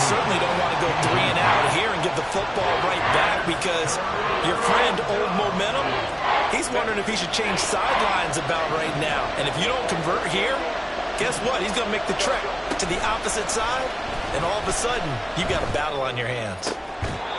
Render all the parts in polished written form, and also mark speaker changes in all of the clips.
Speaker 1: certainly don't want to go 3 and out here and give the football right back, because your friend, Old Momentum, he's wondering if he should change sidelines about right now. And if you don't convert here, guess what? He's going to make the trek to the opposite side, and all of a sudden, you've got a battle on your hands.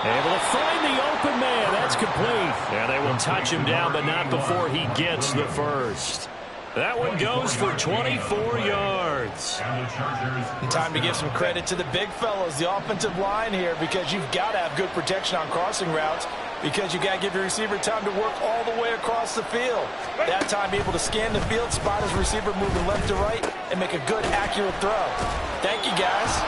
Speaker 2: Able to find the open man. That's complete. Yeah, they will touch him down, but not before he gets the first. That one goes for 24 yards.
Speaker 1: And time to give some credit to the big fellows, the offensive line here, because you've got to have good protection on crossing routes, because you got to give your receiver time to work all the way across the field. That time able to scan the field, spot his receiver moving left to right, and make a good, accurate throw. Thank you, guys.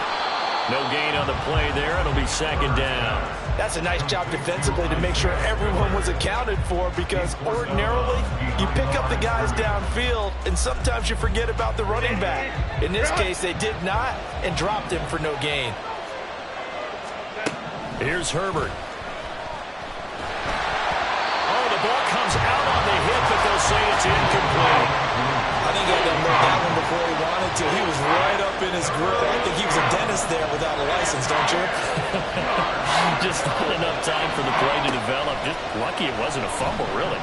Speaker 2: No gain on the play there. It'll be second down.
Speaker 1: That's a nice job defensively to make sure everyone was accounted for, because ordinarily you pick up the guys downfield and sometimes you forget about the running back. In this case, they did not and dropped him for no gain.
Speaker 2: Here's Herbert. Oh, the ball comes out on the hit, but they'll say it's incomplete.
Speaker 1: I think he had to move that one before he wanted to. He was right up in his grill. I think he was a dentist there without a license, don't you?
Speaker 2: Just not enough time for the play to develop. Just lucky it wasn't a fumble, really.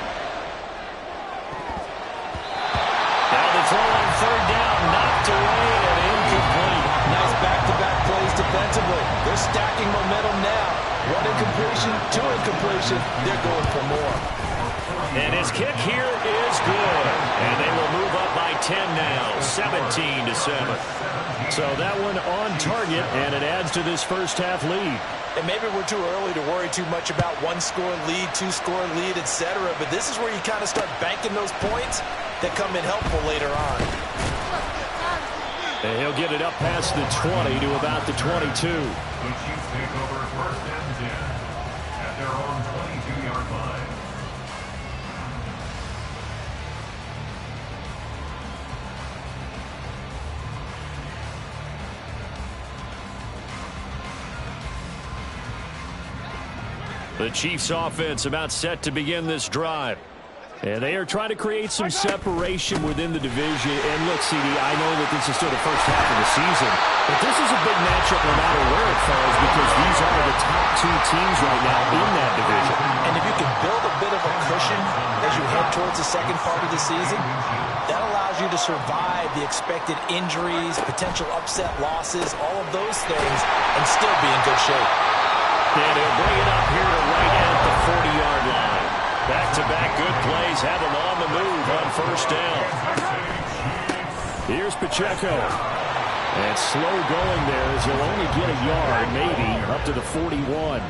Speaker 2: Now the throw on third down, knocked away and incomplete.
Speaker 1: Nice back-to-back plays defensively. They're stacking momentum now. One incompletion, two incompletion. They're going for more.
Speaker 2: And his kick here is good. And they will move up by 10 now, 17-7. So that one on target, and it adds to this first half lead.
Speaker 1: And maybe we're too early to worry too much about one-score lead, two-score lead, etc. But this is where you kind of start banking those points that come in helpful later on.
Speaker 2: And he'll get it up past the 20 to about the 22.
Speaker 3: The Chiefs take over first and 10 at their own 22-yard line.
Speaker 2: The Chiefs offense about set to begin this drive. And they are trying to create some separation within the division. And look, CD, I know that this is still the first half of the season, but this is a big matchup no matter where it falls, because these are the top two teams right now in that division.
Speaker 1: And if you can build a bit of a cushion as you head towards the second part of the season, that allows you to survive the expected injuries, potential upset losses, all of those things, and still be in good shape.
Speaker 2: And he'll bring it up here to right at the 40-yard line. Back-to-back good plays have him on the move on first down. Here's Pacheco. And slow going there as he'll only get a yard, maybe, up to the 41.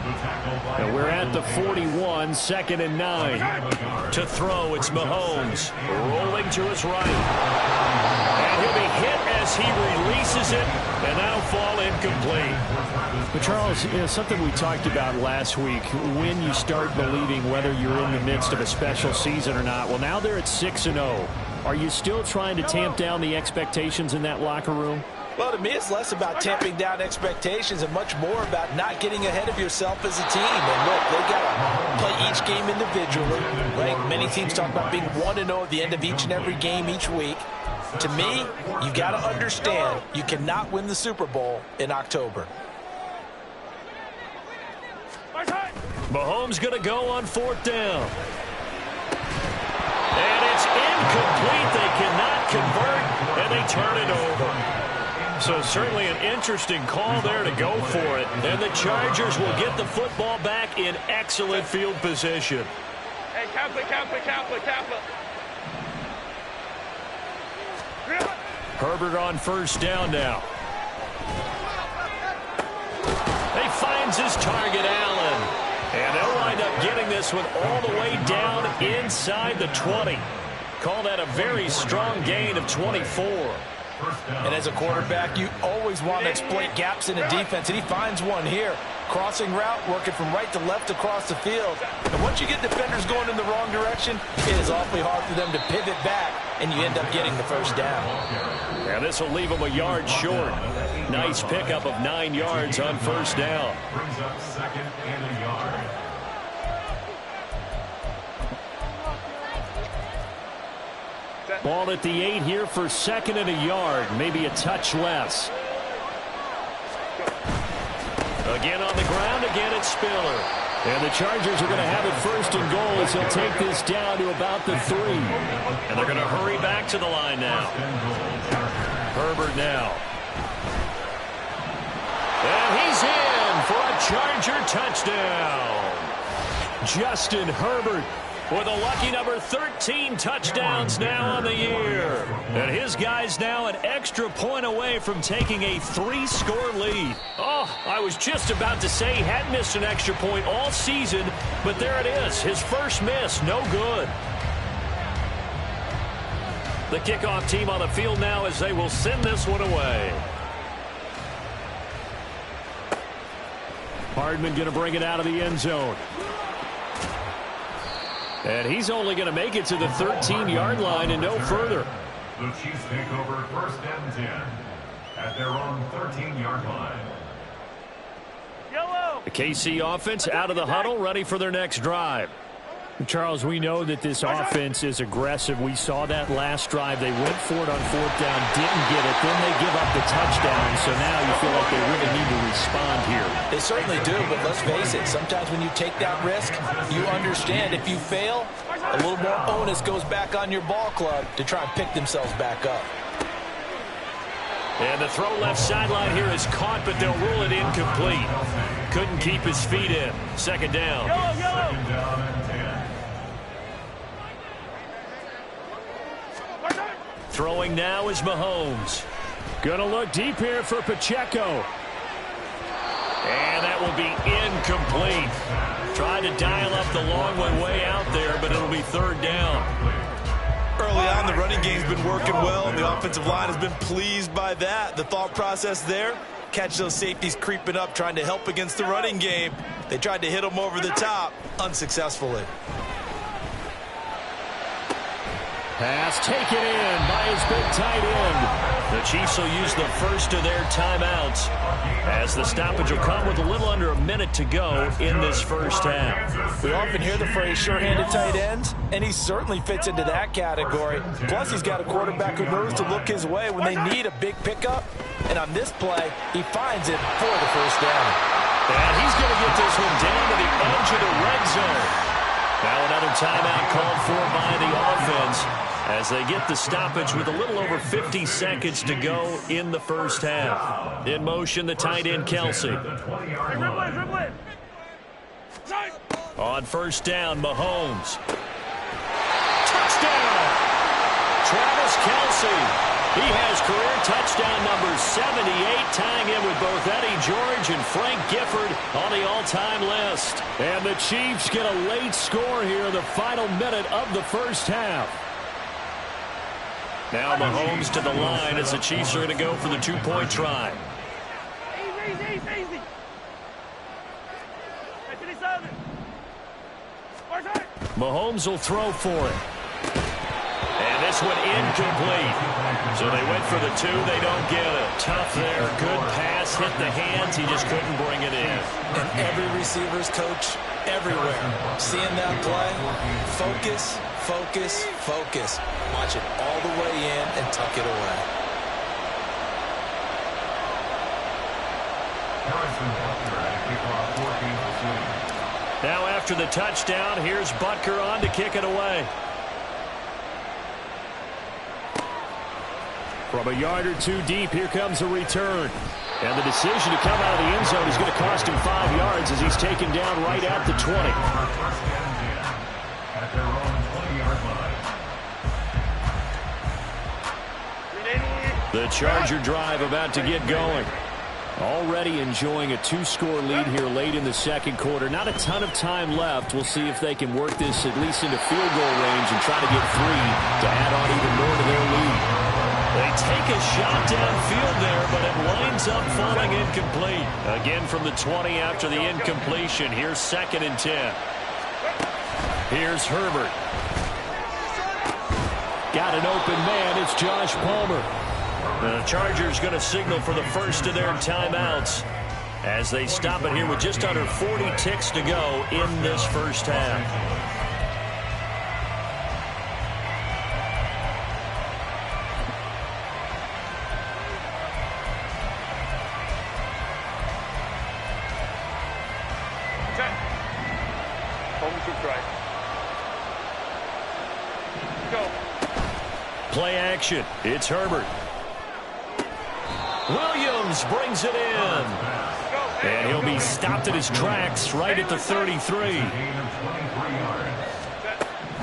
Speaker 2: And we're at the 41, 2nd and 9. To throw, it's Mahomes. Rolling to his right. And he'll be hit as he releases it, and that'll fall incomplete.
Speaker 4: But Charles, something we talked about last week, when you start believing whether you're in the midst of a special season or not. Well, now they're at 6-0. Are you still trying to tamp down the expectations in that locker room?
Speaker 1: Well, to me, it's less about tamping down expectations and much more about not getting ahead of yourself as a team. And look, they got to play each game individually, right? Many teams talk about being 1-0 at the end of each and every game each week. To me, you got to understand you cannot win the Super Bowl in October.
Speaker 2: Mahomes going to go on 4th down. And it's incomplete. They cannot convert, and they turn it over. So certainly an interesting call there to go for it. And the Chargers will get the football back in excellent field position.
Speaker 5: Hey, Kappa.
Speaker 2: Herbert on first down now. He finds his target, Allen. And they'll wind up getting this one all the way down inside the 20. Call that a very strong gain of 24.
Speaker 1: And as a quarterback, you always want to exploit gaps in a defense, and he finds one here. Crossing route, working from right to left across the field. And once you get defenders going in the wrong direction, it is awfully hard for them to pivot back, and you end up getting the first down.
Speaker 2: Yeah, this will leave them a yard short. Nice pickup of 9 yards on first down.
Speaker 3: Brings up 2nd and a yard.
Speaker 2: Ball at the 8 here for 2nd and a yard, maybe a touch less. Again on the ground, again it's Spiller.
Speaker 4: And the Chargers are going to have it first and goal as he'll take this down to about the 3.
Speaker 2: And they're going to hurry back to the line now. Herbert now. And he's in for a Charger touchdown. Justin Herbert with a lucky number 13 touchdowns now on the year. And his guy's now an extra point away from taking a 3-score lead. Oh, I was just about to say he hadn't missed an extra point all season, but there it is. His first miss, no good. The kickoff team on the field now as they will send this one away.
Speaker 4: Hardman going to bring it out of the end zone. And he's only going to make it to the 13-yard line and no further.
Speaker 3: The Chiefs take over 1st and 10 at their own 13-yard line.
Speaker 5: Yellow.
Speaker 2: The KC offense out of the huddle, ready for their next drive.
Speaker 4: Charles, we know that this offense is aggressive. We saw that last drive. They went for it on 4th down, didn't get it. Then they give up the touchdown. So now you feel like they really need to respond here.
Speaker 1: They certainly do, but let's face it. Sometimes when you take that risk, you understand if you fail, a little more onus goes back on your ball club to try and pick themselves back up.
Speaker 2: And the throw left sideline here is caught, but they'll rule it incomplete. Couldn't keep his feet in. 2nd down.
Speaker 5: Yellow.
Speaker 2: Throwing now is Mahomes.
Speaker 4: Gonna look deep here for Pacheco.
Speaker 2: And that will be incomplete. Tried to dial up the long one way out there, but it'll be 3rd down.
Speaker 6: Early on, the running game's been working well, and the offensive line has been pleased by that. The thought process there, catch those safeties creeping up, trying to help against the running game. They tried to hit them over the top, unsuccessfully.
Speaker 4: Pass taken in by his big tight end.
Speaker 2: The Chiefs will use the first of their timeouts as the stoppage will come with a little under a minute to go in this first half.
Speaker 1: We often hear the phrase sure-handed tight ends, and he certainly fits into that category. Plus, he's got a quarterback who knows to look his way when they need a big pickup. And on this play, he finds it for the 1st down.
Speaker 2: And he's going to get this one down to the edge of the red zone. Now another timeout called for by the offense as they get the stoppage with a little over 50 seconds to go in the first half. In motion, the tight end, Kelsey. On 1st down, Mahomes. Touchdown! Travis Kelsey. He has career touchdown number 78, tying in with both Eddie George and Frank Gifford on the all-time list.
Speaker 4: And the Chiefs get a late score here in the final minute of the first half.
Speaker 2: Now Mahomes to the line as the Chiefs are going to go for the 2-point try.
Speaker 5: Easy.
Speaker 2: Mahomes will throw for it. And this one incomplete. So they went for the 2. They don't get it. Tough there. Good pass. Hit the hands. He just couldn't bring it in.
Speaker 1: And every receiver's coach everywhere. Seeing that play, focus. Watch it all the way in and tuck it away.
Speaker 2: Now after the touchdown, here's Butker on to kick it away.
Speaker 4: From a yard or 2 deep, here comes a return. And the decision to come out of the end zone is going to cost him 5 yards as he's taken down right at the 20.
Speaker 3: At their own 20-yard line.
Speaker 2: The Charger drive about to get going.
Speaker 4: Already enjoying a 2-score lead here late in the 2nd quarter. Not a ton of time left. We'll see if they can work this at least into field goal range and try to get 3 to add on even more to their lead.
Speaker 2: They take a shot downfield there, but it winds up falling incomplete. Again from the 20 after the incompletion. Here's 2nd and 10. Here's Herbert.
Speaker 4: Got an open man. It's Josh Palmer.
Speaker 2: The Chargers going to signal for the first of their timeouts as they stop it here with just under 40 ticks to go in this first half.
Speaker 5: Focus your strike. Go.
Speaker 2: Play action. It's Herbert. Williams brings it in. And he'll be stopped at his tracks right at the 33.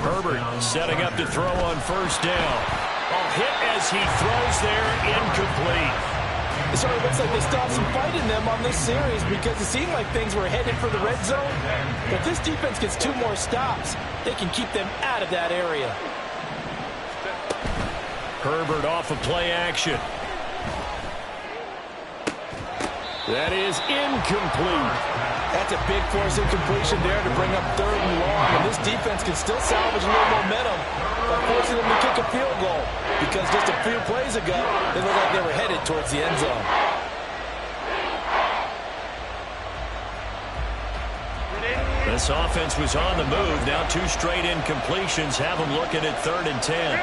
Speaker 2: Herbert setting up to throw on first down. A hit as he throws there, incomplete.
Speaker 1: It sort of looks like they stopped some fight in them on this series because it seemed like things were headed for the red zone. But this defense gets 2 more stops. They can keep them out of that area.
Speaker 2: Herbert off of play action. That is incomplete.
Speaker 1: That's a big force incompletion there to bring up 3rd and long. And this defense can still salvage a little momentum by forcing them to kick a field goal. Because just a few plays ago, they looked like they were headed towards the end zone.
Speaker 2: This offense was on the move. Now 2 straight incompletions have them looking at 3rd and 10.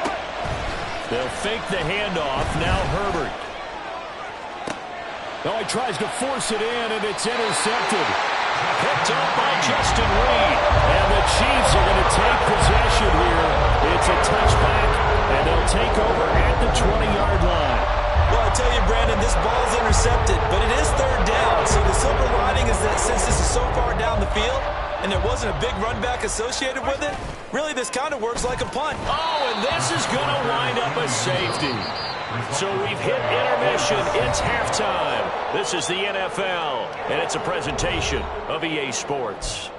Speaker 2: They'll fake the handoff. Now Herbert.
Speaker 4: Oh, he tries to force it in, and it's intercepted.
Speaker 2: Picked up by Justin Reed.
Speaker 4: And the Chiefs are going to take possession here. It's a touchback, and they'll take over at the 20-yard line.
Speaker 6: Well, I tell you, Brandon, this ball's intercepted, but it is 3rd down. So the silver lining is that since this is so far down the field and there wasn't a big run back associated with it, really this kind of works like a punt.
Speaker 2: Oh, and this is going to wind up a safety. So we've hit intermission. It's halftime. This is the NFL, and it's a presentation of EA Sports.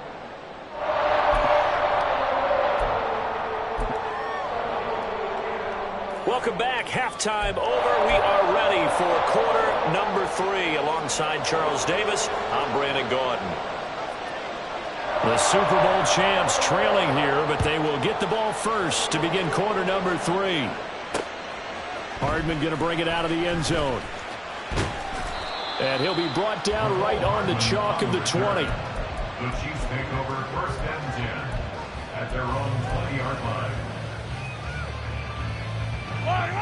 Speaker 2: Welcome back. Halftime over. We are ready for quarter number 3. Alongside Charles Davis, I'm Brandon Gaudin.
Speaker 4: The Super Bowl champs trailing here, but they will get the ball first to begin quarter number 3. Hardman going to bring it out of the end zone. And he'll be brought down right on the chalk of the 20.
Speaker 3: The Chiefs take over 1st and 10 at their own 20-yard line.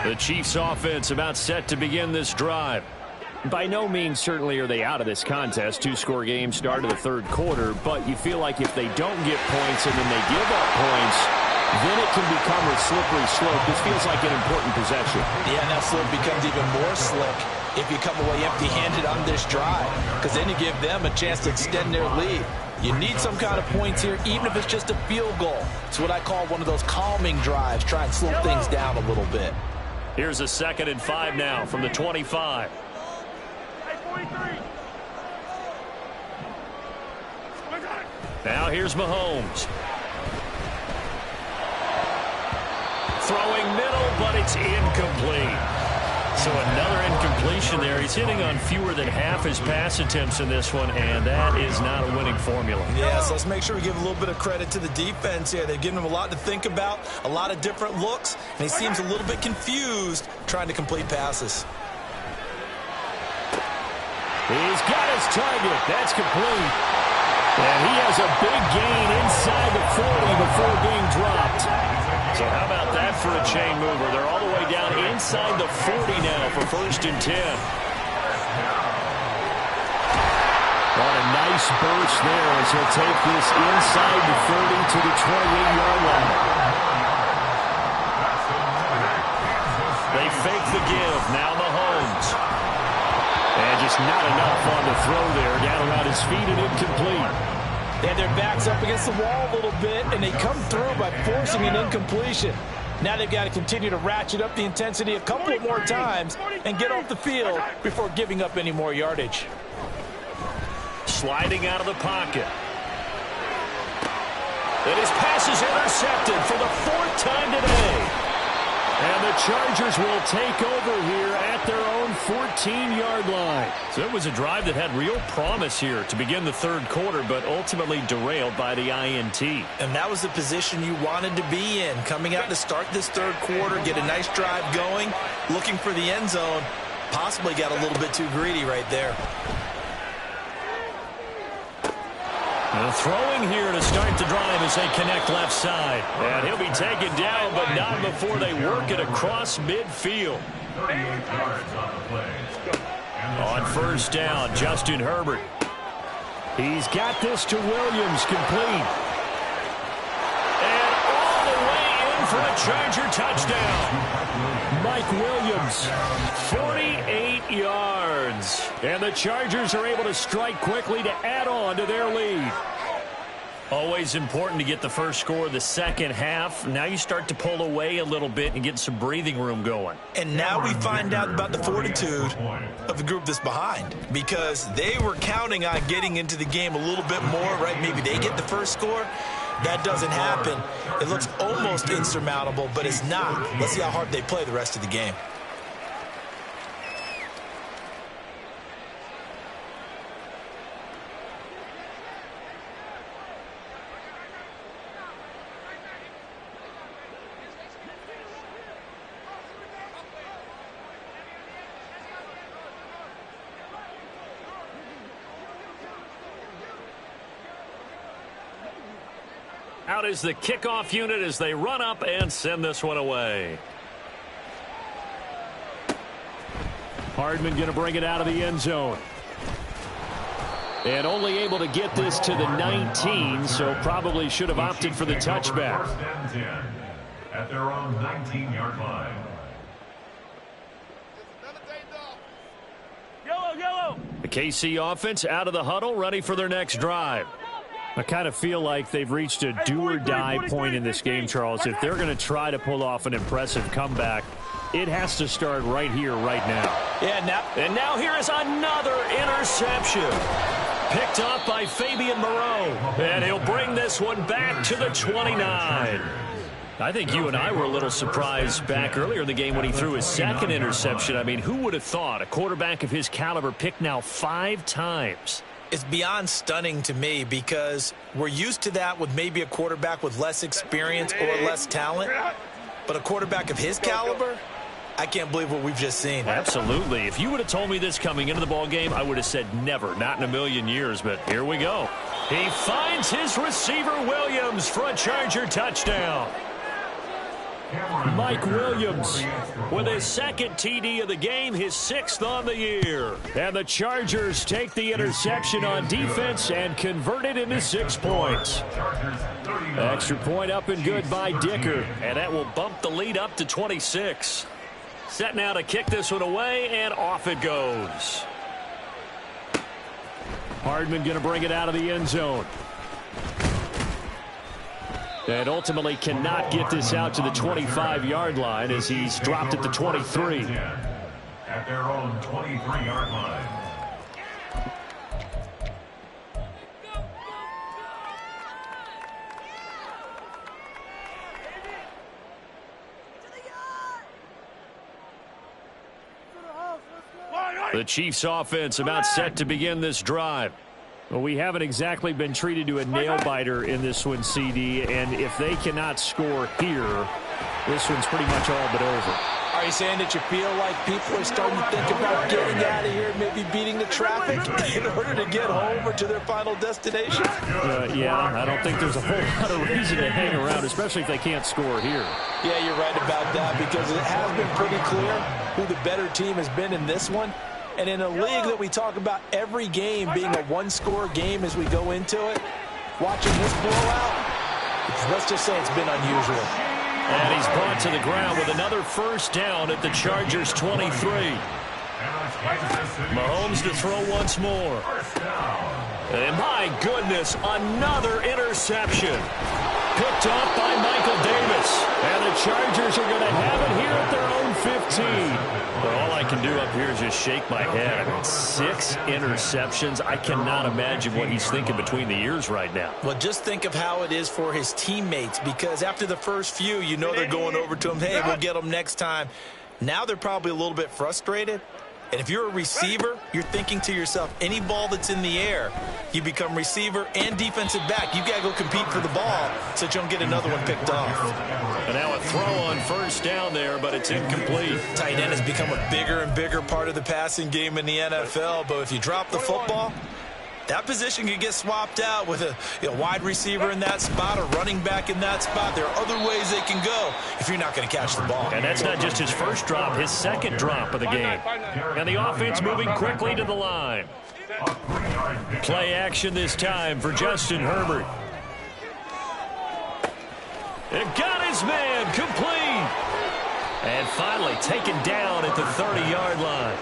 Speaker 4: The Chiefs offense about set to begin this drive. By no means certainly are they out of this contest. 2-score game start of the 3rd quarter, but you feel like if they don't get points and then they give up points, then it can become a slippery slope. This feels like an important possession.
Speaker 1: Yeah, and that slope becomes even more slick if you come away empty-handed on this drive, because then you give them a chance to extend their lead. You need some kind of points here, even if it's just a field goal. It's what I call one of those calming drives. Try and slow things down a little bit.
Speaker 2: Here's a 2nd and 5 now from the 25. Now here's Mahomes. Throwing middle, but it's incomplete. So another incompletion there. He's hitting on fewer than half his pass attempts in this one, and that is not a winning formula.
Speaker 6: Yeah, so let's make sure we give a little bit of credit to the defense here. They've given him a lot to think about, a lot of different looks, and he seems a little bit confused trying to complete passes.
Speaker 4: He's got his target. That's complete. And he has a big gain inside the 40 before being dropped.
Speaker 2: So how about that for a chain mover? They're all the way down inside the 40 now for 1st and 10.
Speaker 4: What a nice burst there as he'll take this inside the 30 to the 28-yard line.
Speaker 2: They fake the give. Now Mahomes.
Speaker 4: And just not enough on the throw there. Down around his feet and incomplete.
Speaker 1: They have their backs up against the wall a little bit, and they come through by forcing an incompletion. Now they've got to continue to ratchet up the intensity a couple of more times and get off the field before giving up any more yardage.
Speaker 2: Sliding out of the pocket. And his pass is intercepted for the 4th time today.
Speaker 4: And the Chargers will take over here at their own 14-yard line.
Speaker 2: So it was a drive that had real promise here to begin the 3rd quarter, but ultimately derailed by the INT.
Speaker 6: And that was the position you wanted to be in, coming out to start this 3rd quarter, get a nice drive going, looking for the end zone. Possibly got a little bit too greedy right there.
Speaker 2: And throwing here to start the drive as they connect left side. And he'll be taken down, but not before they work it across midfield.
Speaker 3: 38 yards on the play.
Speaker 2: On 1st down, Justin Herbert.
Speaker 4: He's got this to Williams, complete.
Speaker 2: for a Charger touchdown.
Speaker 4: Mike Williams, 48 yards. And the Chargers are able to strike quickly to add on to their lead.
Speaker 2: Always important to get the first score of the second half. Now you start to pull away a little bit and get some breathing room going.
Speaker 6: And now we find out about the fortitude of the group that's behind, because they were counting on getting into the game a little bit more, right? Maybe they get the first score. That doesn't happen. It looks almost insurmountable, but it's not. Let's see how hard they play the rest of the game.
Speaker 2: Out is the kickoff unit as they run up and send this one away.
Speaker 4: Hardman going to bring it out of the end zone. And only able to get this to the 19, so probably should have opted for the touchback.
Speaker 3: First and 10 at their own 19-yard line.
Speaker 5: Yellow.
Speaker 2: The KC offense out of the huddle, ready for their next drive.
Speaker 4: I kind of feel like they've reached a do-or-die point in this game, Charles. If they're going to try to pull off an impressive comeback, it has to start right here, right now.
Speaker 2: And now here is another interception. Picked up by Fabian Moreau. And he'll bring this one back to the 29. I think you and I were a little surprised back earlier in the game when he threw his second interception. I mean, who would have thought a quarterback of his caliber picked now 5 times?
Speaker 6: It's beyond stunning to me, because we're used to that with maybe a quarterback with less experience or less talent. But a quarterback of his caliber, I can't believe what we've just seen.
Speaker 2: Absolutely. If you would have told me this coming into the ballgame, I would have said never, not in a million years. But here we go. He finds his receiver, Williams, for a Charger touchdown.
Speaker 4: Mike Williams
Speaker 2: With his second TD of the game, his 6th on the year.
Speaker 4: And the Chargers take the interception on defense and convert it into 6 points. Extra point up and good by Dicker.
Speaker 2: And that will bump the lead up to 26. Set now to kick this one away, and off it goes.
Speaker 4: Hardman going to bring it out of the end zone. And ultimately cannot get this out to the 25-yard line as he's dropped at the 23.
Speaker 3: At their own 23-yard line.
Speaker 2: The Chiefs offense about set to begin this drive.
Speaker 4: Well, we haven't exactly been treated to a nail-biter in this one, CD, and if they cannot score here, this one's pretty much all but over.
Speaker 1: Are you saying that you feel like people are starting to think about getting out of here, maybe beating the traffic in order to get home or to their final destination?
Speaker 4: Yeah, I don't think there's a whole lot of reason to hang around, especially if they can't score here.
Speaker 1: Yeah, you're right about that, because it has been pretty clear who the better team has been in this one. And in a league that we talk about every game being a one-score game as we go into it, watching this blowout, let's just say it's been unusual.
Speaker 2: And he's brought to the ground with another first down at the Chargers' 23. Mahomes to throw once more. And my goodness, another interception. Picked off by Michael Davis.
Speaker 4: And the Chargers are going to have it here at their own 15.
Speaker 2: Well, all I can do up here is just shake my head. I mean, 6 interceptions. I cannot imagine what he's thinking between the ears right now.
Speaker 6: Well, just think of how it is for his teammates, because after the first few, you know they're going over to him, hey, we'll get them next time. Now they're probably a little bit frustrated. And if you're a receiver, you're thinking to yourself, any ball that's in the air, you become receiver and defensive back. You got to go compete for the ball so that you don't get another one picked off.
Speaker 2: And now a throw on first down there, but it's incomplete.
Speaker 6: Tight end has become a bigger and bigger part of the passing game in the NFL. But if you drop the football, that position can get swapped out with a wide receiver in that spot, a running back in that spot. There are other ways they can go if you're not going to catch the ball.
Speaker 2: And that's not just his first drop, his second drop of the game. And the offense moving quickly to the line. Play action this time for Justin Herbert. And got his man complete. And finally taken down at the 30-yard line.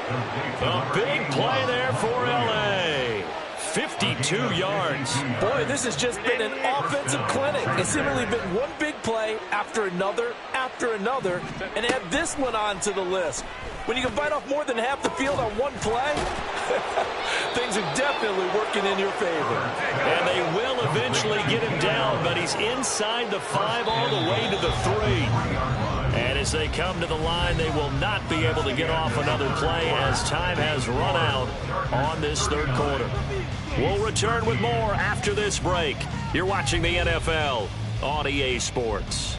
Speaker 2: A big play there for L.A. 52 yards.
Speaker 1: Boy, this has just been an offensive clinic. It's seemingly been one big play after another, and add this one onto the list. When you can bite off more than half the field on one play, things are definitely working in your favor.
Speaker 2: And they will eventually get him down, but he's inside the 5 all the way to the 3. And as they come to the line, they will not be able to get off another play as time has run out on this third quarter. We'll return with more after this break. You're watching the NFL on EA Sports.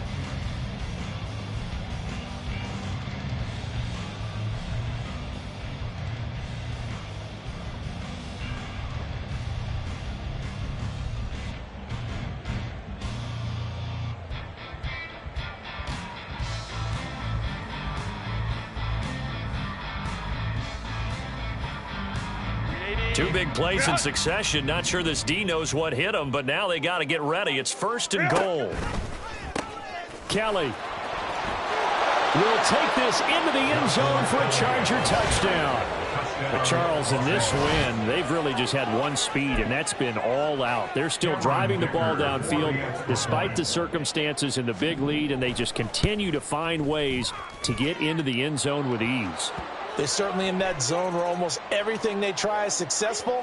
Speaker 2: Two big plays in succession. Not sure this D knows what hit him, but now they got to get ready. It's 1st and goal.
Speaker 4: Kelly will take this into the end zone for a Charger touchdown. But Charles, in this win, they've really just had one speed, and that's been all out. They're still driving the ball downfield despite the circumstances and the big lead, and they just continue to find ways to get into the end zone with ease.
Speaker 1: They're certainly in that zone where almost everything they try is successful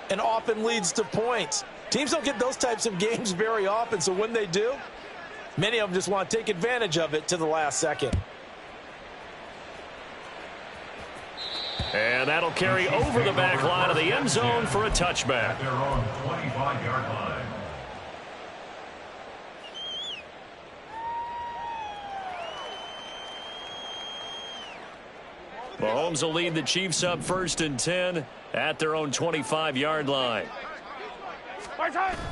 Speaker 1: and often leads to points. Teams don't get those types of games very often, so when they do, many of them just want to take advantage of it to the last second.
Speaker 2: And that'll carry over the back line of the end zone for a touchback.
Speaker 3: Their own 25-yard line.
Speaker 2: Mahomes will lead the Chiefs up 1st and 10 at their own 25-yard line.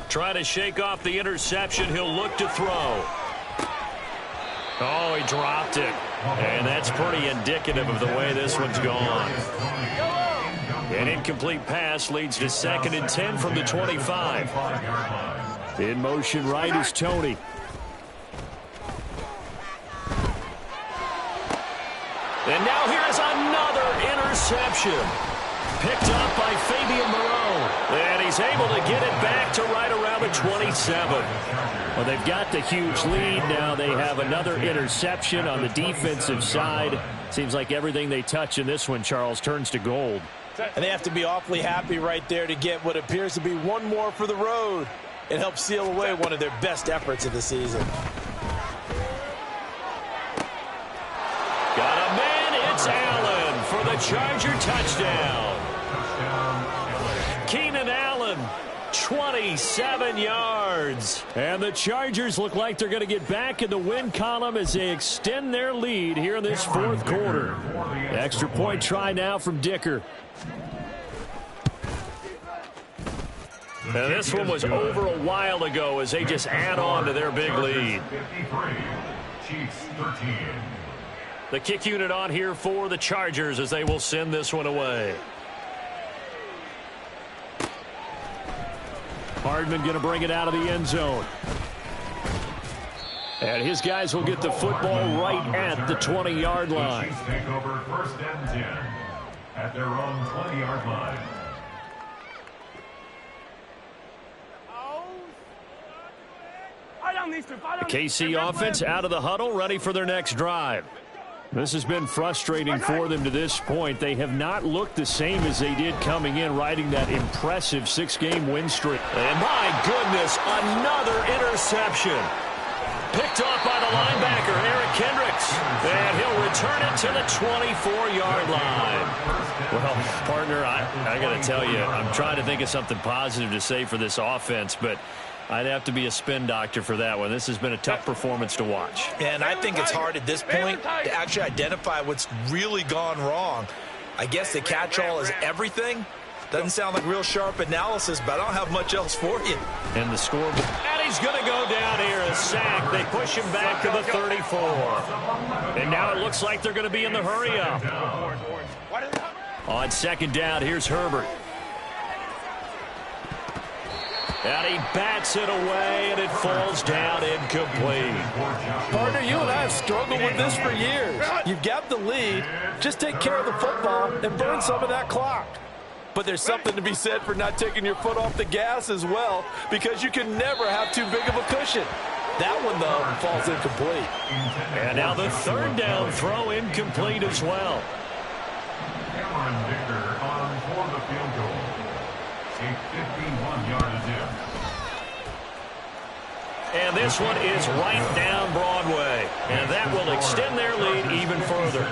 Speaker 2: Trying to shake off the interception. He'll look to throw. Oh, he dropped it. And that's pretty indicative of the way this one's gone. An incomplete pass leads to 2nd and 10 from the 25.
Speaker 4: In motion right is Tony.
Speaker 2: And now here's another interception. Picked up by Fabian Moreau. And he's able to get it back to right around the 27.
Speaker 4: Well, they've got the huge lead. Now they have another interception on the defensive side. Seems like everything they touch in this one, Charles, turns to gold.
Speaker 1: And they have to be awfully happy right there to get what appears to be one more for the road. It helps seal away one of their best efforts of the season.
Speaker 2: Got a man. It's Allen for the Charger touchdown. Keenan Allen, 27 yards.
Speaker 4: And the Chargers look like they're going to get back in the win column as they extend their lead here in this 4th quarter. Extra point try now from Dicker.
Speaker 2: Now this one was over a while ago as they just add on to their big lead.
Speaker 3: Chiefs 13.
Speaker 2: The kick unit on here for the Chargers as they will send this one away.
Speaker 4: Hardman going to bring it out of the end zone. And his guys will get the football right at the 20-yard line.
Speaker 3: Chiefs take over 1st and 10 at their own 20-yard line.
Speaker 2: The KC offense out of the huddle, ready for their next drive.
Speaker 4: This has been frustrating for them to this point. They have not looked the same as they did coming in, riding that impressive 6-game win streak.
Speaker 2: And my goodness, another interception. Picked off by the linebacker, Eric Kendricks. And he'll return it to the 24-yard line.
Speaker 4: Well, partner, I got to tell you, I'm trying to think of something positive to say for this offense, but I'd have to be a spin doctor for that one. This has been a tough performance to watch.
Speaker 1: And I think it's hard at this point to actually identify what's really gone wrong. I guess the catch-all is everything. Doesn't sound like real sharp analysis, but I don't have much else for you.
Speaker 4: And the score.
Speaker 2: And he's going to go down here, a sack. They push him back to the 34. And now it looks like they're going to be in the hurry-up. On 2nd down, here's Herbert. And he bats it away, and it falls down incomplete.
Speaker 1: Partner, you and I have struggled with this for years. You've got the lead. Just take care of the football and burn some of that clock. But there's something to be said for not taking your foot off the gas as well, because you can never have too big of a cushion. That one, though, falls incomplete.
Speaker 2: And now the third down throw incomplete as well.
Speaker 3: Cameron Dicker on for the field goal. A 51-yard attempt.
Speaker 2: And this one is right down Broadway. And that will extend their lead even further.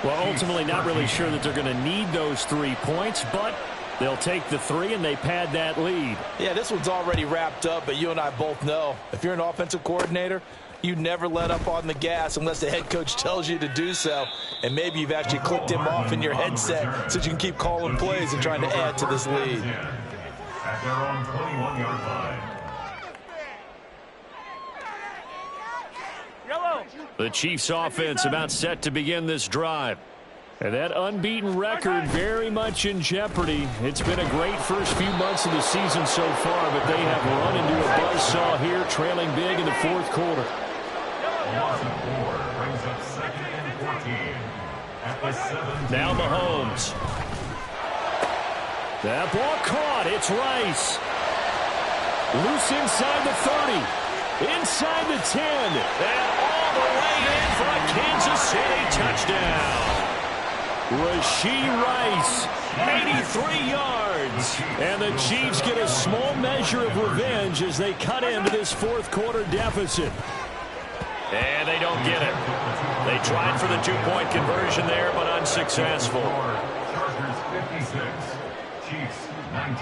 Speaker 4: Well, ultimately not really sure that they're going to need those 3 points, but they'll take the 3 and they pad that lead.
Speaker 1: Yeah, this one's already wrapped up, but you and I both know if you're an offensive coordinator, you never let up on the gas unless the head coach tells you to do so. And maybe you've actually clicked him off in your headset so you can keep calling plays and trying to add to this lead.
Speaker 3: At their own 21-yard line.
Speaker 2: The Chiefs offense about set to begin this drive.
Speaker 4: And that unbeaten record very much in jeopardy. It's been a great first few months of the season so far, but they have run into a buzzsaw here, trailing big in the fourth quarter.
Speaker 3: Loss of 4 brings up 2nd and 14 at the 17.
Speaker 2: Now Mahomes.
Speaker 4: That ball caught. It's Rice. Loose inside the 30. Inside the 10.
Speaker 2: And all the way in for a Kansas City touchdown.
Speaker 4: Rashee Rice, 83 yards. And the Chiefs get a small measure of revenge as they cut into this fourth quarter deficit.
Speaker 2: And they don't get it. They tried for the 2-point conversion there, but unsuccessful.
Speaker 3: Chargers 56, Chiefs 19.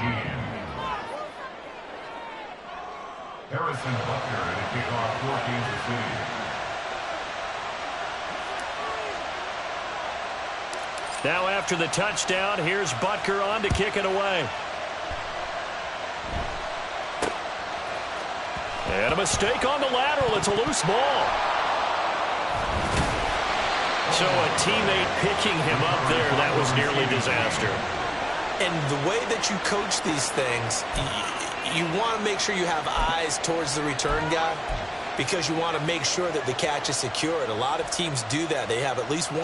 Speaker 3: Harrison Butker to kick off for Kansas City.
Speaker 2: Now after the touchdown, here's Butker on to kick it away. And a mistake on the lateral. It's a loose ball. So a teammate picking him up there, that was nearly disaster.
Speaker 1: And the way that you coach these things, you want to make sure you have eyes towards the return guy because you want to make sure that the catch is secured. A lot of teams do that. They have at least one